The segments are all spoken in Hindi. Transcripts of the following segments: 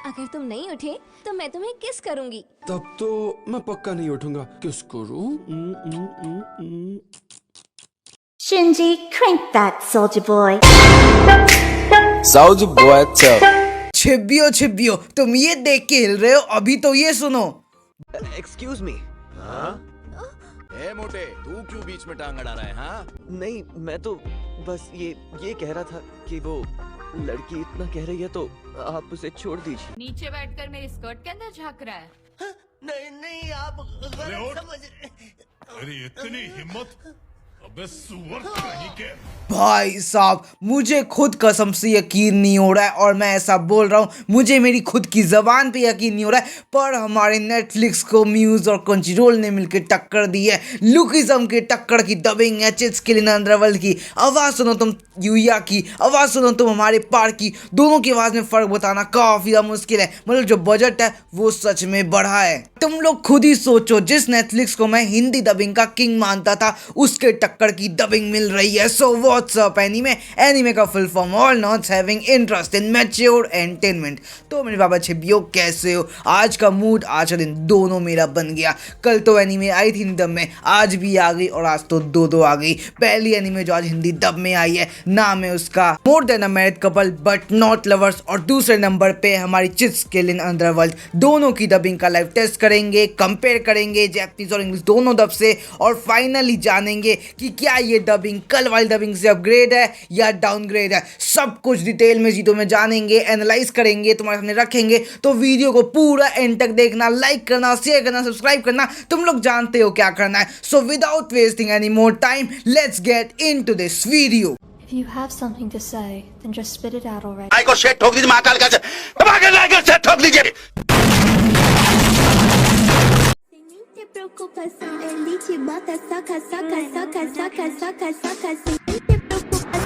अगर तुम नहीं उठे तो मैं तुम्हें किस करूंगी। तब तो मैं पक्का नहीं उठूंगा। किस करूं? Shinji, crank that, soldier boy. Soldier boy tough. छिब्बियो तुम ये देख के हिल रहे हो, अभी तो ये सुनो। Excuse me. ए मोटे, तू क्यों बीच में टांग अड़ा रहा है? हाँ? नहीं, मैं तो बस ये कह रहा था कि वो लड़की इतना कह रही है तो आप उसे छोड़ दीजिए। नीचे बैठकर मेरी स्कर्ट के अंदर झांक रहा है। नहीं आप गलत समझ। अरे इतनी हिम्मत, अबे सुअर कहीं के। भाई साहब, मुझे खुद कसम से यकीन नहीं हो रहा है और मैं ऐसा बोल रहा हूँ, मुझे मेरी खुद की जबान पे यकीन नहीं हो रहा है, पर हमारे नेटफ्लिक्स को म्यूज और क्रंचीरोल ने मिलकर टक्कर दी है। लुकिज्म की टक्कर की डबिंग है चिट्स किलिंग अंडरवर्ल्ड की। आवाज सुनो तुम यूया की, आवाज सुनो तुम हमारे पार की। दोनों की आवाज में फर्क बताना काफी मुश्किल है, मतलब जो बजट है वो सच में बढ़ा है। तुम लोग खुद ही सोचो, जिस नेटफ्लिक्स को मैं हिंदी डबिंग का किंग मानता था उसके टक्कर की डबिंग मिल रही है। सो व्हाट्स अप एनीमे का full form all nots having interest in mature entertainment. तो मेरे बाबा छिबियो कैसे हो? आज का मूड, आज का दिन दोनों मेरा बन गया। कल तो एनीमे आई थी हिंदी डब में, आज भी आ गई और आज तो दो आ गई। पहली एनीमे जो आज हिंदी डब में आई है, नाम है उसका मोर than a married couple but not lovers, और दूसरे नंबर पे हमारी चिट्स किलिंग अंडरवर्ल्ड। दोनों की डबिंग का लाइव टेस्ट करेंगे, कंपेयर करेंगे जैपनीज और इंग्लिश दोनों डब से, और फाइनली जानेंगे कि क्या ये डबिंग कल वाली डबिंग से अपग्रेड है या डाउनग्रेड है। सब कुछ डिटेल में जीतो में जानेंगे, एनालाइज करेंगे, तुम्हारे सामने रखेंगे। तो वीडियो को पूरा एंड तक देखना, लाइक करना, शेयर करना, सब्सक्राइब करना, तुम लोग जानते हो क्या करना है। So without wasting any more time, let's get into this video. If you have something to say, then just spit it out already. को शेट ठोक दीजिए, महाकाल का शेट ठोक दीजिए। Te preocupação, ele te bota, soca, soca, soca, soca, soca, soca, sem te preocupar.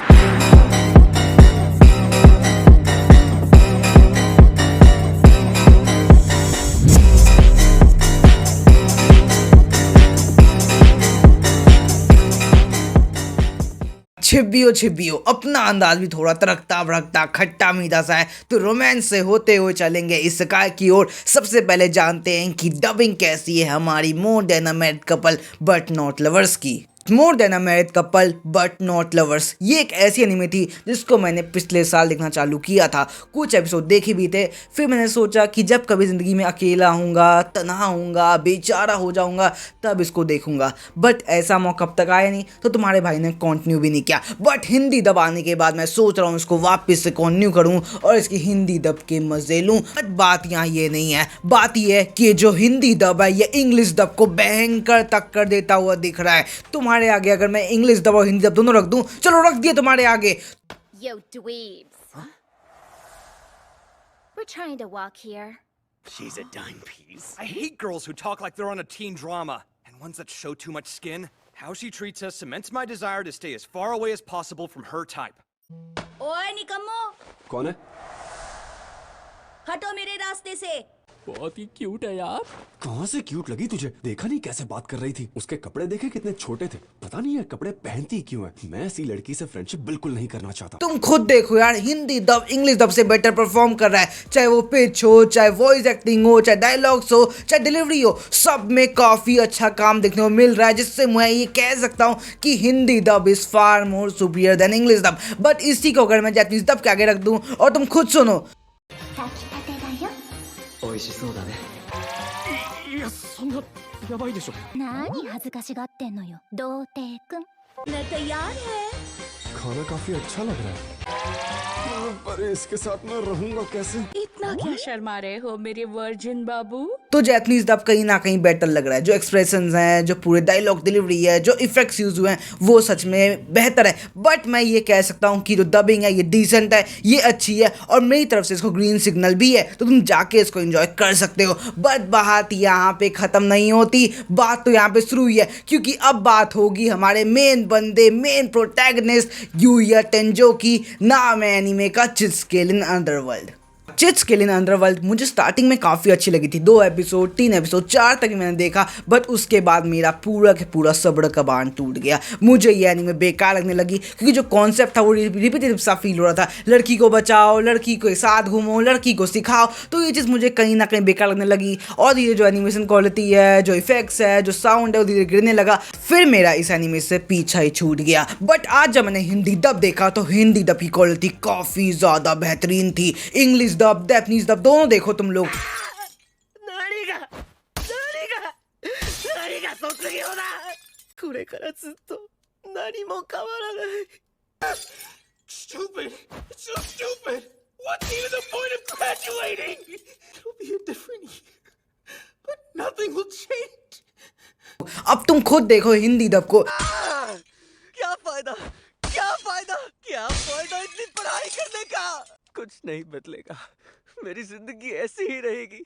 छिबियो अपना अंदाज भी थोड़ा तड़कता भड़कता खट्टा मीठा सा है, तो रोमांस से होते हुए चलेंगे इस काय की ओर। सबसे पहले जानते हैं कि डबिंग कैसी है हमारी more than a married couple but not lovers की। More than a married couple but not lovers, ये एक ऐसी एनीमे थी जिसको मैंने पिछले साल देखना चालू किया था। कुछ एपिसोड देखे भी थे, फिर मैंने सोचा कि जब कभी ज़िंदगी में अकेला हूँगा, तन्हा हूँगा, बेचारा हो जाऊँगा, तब इसको देखूँगा। बट ऐसा मौका अब तक आया नहीं, तो तुम्हारे भाई ने कंटिन्यू भी नहीं किया। बट हिंदी दब आने के बाद मैं सोच रहा हूँ इसको वापस से कंटिन्यू करूँ और इसकी हिंदी दब के मज़े लूँ। बट बात यहाँ ये नहीं है, बात ये है कि जो हिंदी दब है ये इंग्लिश दब को भयंकर टक्कर देता हुआ दिख रहा है। तुम्हारे आगे अगर मैं इंग्लिश दब और हिंदी दब दोनों रख दूं, चलो रख दिए तुम्हारे आगे। Yo, dweebs. Huh? We're trying to walk here. She's a dime piece. I hate girls who talk like they're on a teen drama, and ones that show too much skin. How she treats us cements my desire to stay as far away as possible from her type. ओए निकम्मो, कौन है? हटो मेरे रास्ते से। बहुत ही क्यूट है यार। कहाँ से क्यूट लगी तुझे? देखा नहीं कैसे बात कर रही थी? उसके कपड़े देखे कितने छोटे थे। पता नहीं ये कपड़े पहनती क्यों है। मैं ऐसी लड़की से फ्रेंडशिप बिल्कुल नहीं करना चाहता। तुम खुद देखो यार, हिंदी दब इंग्लिश दब से बेटर परफॉर्म कर रहा है। चाहे वो पिच हो, चाहे वॉइस एक्टिंग हो, चाहे डायलॉग्स हो, चाहे डिलीवरी हो, सब में काफी अच्छा काम देखने को मिल रहा है, जिससे मैं ये कह सकता हूँ कि Hindi dub is far more superior than English dub. But इसी को अगर मैं जैपनीज दब के आगे रख दूं और तुम खुद सुनो। 美味しそうだね。いや、そんなやばいでしょ。何恥ずかしがってんのよ、童貞くん。मैं तैयार है। खाना काफी अच्छा लग रहा है, पर इसके साथ मैं रहूंगा कैसे? इतना क्या शर्मा रहे हो मेरे वर्जिन बाबू? तो जैपनीज डब कहीं ना कहीं बेटर लग रहा है। जो एक्सप्रेशंस हैं, जो पूरे डायलॉग डिलीवरी है, जो इफेक्ट्स यूज हुए हैं, वो सच में बेहतर है। बट मैं ये कह सकता हूँ कि जो डबिंग है ये डिसेंट है, ये अच्छी है, और मेरी तरफ से इसको ग्रीन सिग्नल भी है, तो तुम जाके इसको एंजॉय कर सकते हो। बट बात यहाँ पे खत्म नहीं होती, बात तो यहाँ पे शुरू हुई है, क्योंकि अब बात होगी हमारे मेन बंदे, मेन प्रोटैगनिस्ट यूया टेंजो की। नाम है एनीमे का चिट्स किलिंग अंडरवर्ल्ड। चिट्स किल इन अंडरवर्ल्ड मुझे स्टार्टिंग में काफ़ी अच्छी लगी थी, 2 एपिसोड 3 एपिसोड 4 तक मैंने देखा, बट उसके बाद मेरा पूरा के पूरा सब्र का बांध टूट गया। मुझे ये एनीमे बेकार लगने लगी क्योंकि जो कॉन्सेप्ट था वो रिपीटेटिव सा फील हो रहा था, लड़की को बचाओ, लड़की के साथ घूमो, लड़की को सिखाओ, तो ये चीज़ मुझे कहीं ना कहीं बेकार लगने लगी। और धीरे जो एनिमेशन क्वालिटी है, जो इफेक्ट्स है, जो साउंड है, वो धीरे गिरने लगा। फिर मेरा इस एनीमे से पीछा ही छूट गया। बट आज जब मैंने हिंदी डब देखा तो हिंदी डब की क्वालिटी काफ़ी ज़्यादा बेहतरीन थी। इंग्लिश डब, जापानीज डब दोनों देखो तुम लोग। Stupid! It's so stupid! What's even the point of graduating? It'll be a different year, but nothing will change. अब तुम खुद देखो हिंदी डब को। क्या फायदा? क्या फायदा? क्या फायदा इतनी पढ़ाई करने का? कुछ नहीं बदलेगा। मेरी जिंदगी ऐसी ही रहेगी।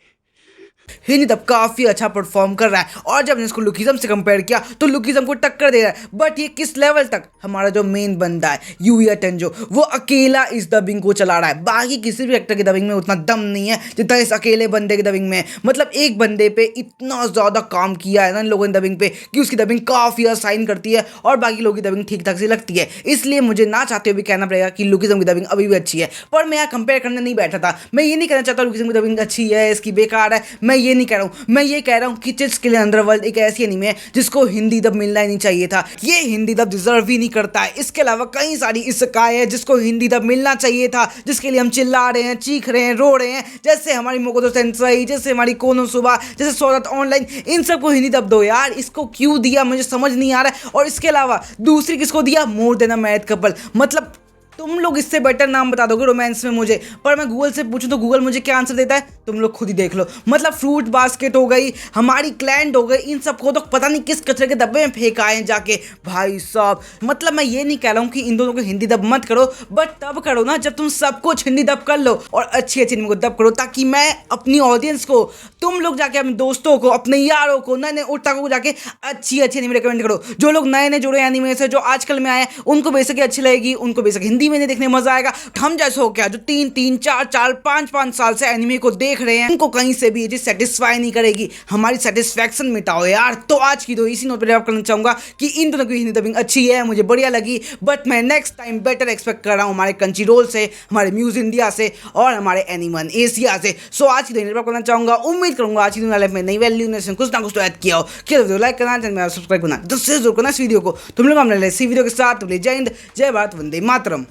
हिंदी डब काफ़ी अच्छा परफॉर्म कर रहा है और जब मैंने इसको लुकिज्म से कंपेयर किया तो लुकिज्म को टक्कर दे रहा है। बट ये किस लेवल तक? हमारा जो मेन बंदा है यूया टेंजो, वो अकेला इस डबिंग को चला रहा है। बाकी किसी भी एक्टर की डबिंग में उतना दम नहीं है जितना इस अकेले बंदे की डबिंग में है। मतलब एक बंदे पे इतना ज़्यादा काम किया है ना इन लोगों ने डबिंग पे कि उसकी डबिंग काफ़ी आसाइन करती है और बाकी लोगों की डबिंग ठीक ठाक सी लगती है। इसलिए मुझे ना चाहते हुए भी कहना पड़ेगा कि लुकिज्म की डबिंग अभी भी अच्छी है। पर मैं यहाँ कंपेयर करने नहीं बैठा था। मैं ये नहीं कहना चाहता लुकिज्म की डबिंग अच्छी है, इसकी बेकार है, मैं ये नहीं कह रहा हूँ। मैं ये कह रहा हूँ कि चिट्स किल इन अंडरवर्ल्ड एक ऐसी एनीमे है जिसको हिंदी डब मिलना ही नहीं चाहिए था। ये हिंदी डब डिजर्व ही नहीं करता है। इसके अलावा कई सारी इसेकाई है जिसको हिंदी डब मिलना चाहिए था, जिसके लिए हम चिल्ला रहे हैं, चीख रहे हैं, रो रहे हैं, जैसे हमारी मोकोतो सेंसेई, जैसे हमारी कोनोसुबा, जैसे स्वॉर्ड आर्ट ऑनलाइन। इन सबको हिंदी डब दो यार। इसको क्यों दिया मुझे समझ नहीं आ रहा है। और इसके अलावा दूसरी किसको दिया? मोर देन अ मैरिड कपल। मतलब तुम लोग इससे बेटर नाम बता दोगे रोमांस में मुझे, पर मैं गूगल से पूछूं तो गूगल मुझे क्या आंसर देता है तुम लोग खुद ही देख लो। मतलब फ्रूट बास्केट हो गई, हमारी क्लैंड हो गई, इन सबको तो पता नहीं किस कचरे के डब्बे में फेंका है जाके। भाई साहब, मतलब मैं ये नहीं कह रहा हूँ कि इन दोनों को हिंदी डब मत करो, बट तब करो ना जब तुम सब कुछ हिंदी डब कर लो और अच्छी अच्छी इनको डब करो, ताकि मैं अपनी ऑडियंस को, तुम लोग जाके अपने दोस्तों को, अपने यारों को, नए नए उठाकों को जाके अच्छी अच्छी एनीमे रिकमेंड करो। जो लोग नए नए जुड़े एनीमे से, जो आजकल में आए, उनको बेशक अच्छी लगेगी, उनको बेशक हिंदी में नहीं देखने मजा आएगा। हम जैसे हो क्या जो 3-3, 4-4, 5-5 साल से एनीमे को देख रहे हैं, उनको कहीं से भी ये चीज सेटिस्फाई नहीं करेगी। हमारी सेटिस्फैक्शन मिटाओ यार। तो आज की तो इसी नोट पर रैप करना चाहूंगा कि इन दोनों की हिंदी डबिंग अच्छी है, मुझे बढ़िया लगी, बट मैं नेक्स्ट टाइम बेटर एक्सपेक्ट कर रहा हूँ हमारे कंचीरोल से, हमारे म्यूज इंडिया से और हमारे एनिमन एशिया से। सो आज की तो रैप करना चाहूंगा। उम्मीद करूंगा आज की लाइफ में नई वैल्यू ने कुछ ना कुछ तो ऐड किया हो। वीडियो लाइक करना, चैनल में सब्सक्राइब करना, तो शेयर जरूर करना इस वीडियो को। तुम लोग हमने इसी वीडियो के साथ जय हिंद, जय भारत, वंदे मातरम।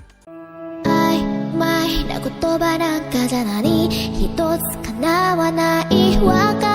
言葉なんかじゃ何一つ叶わないわか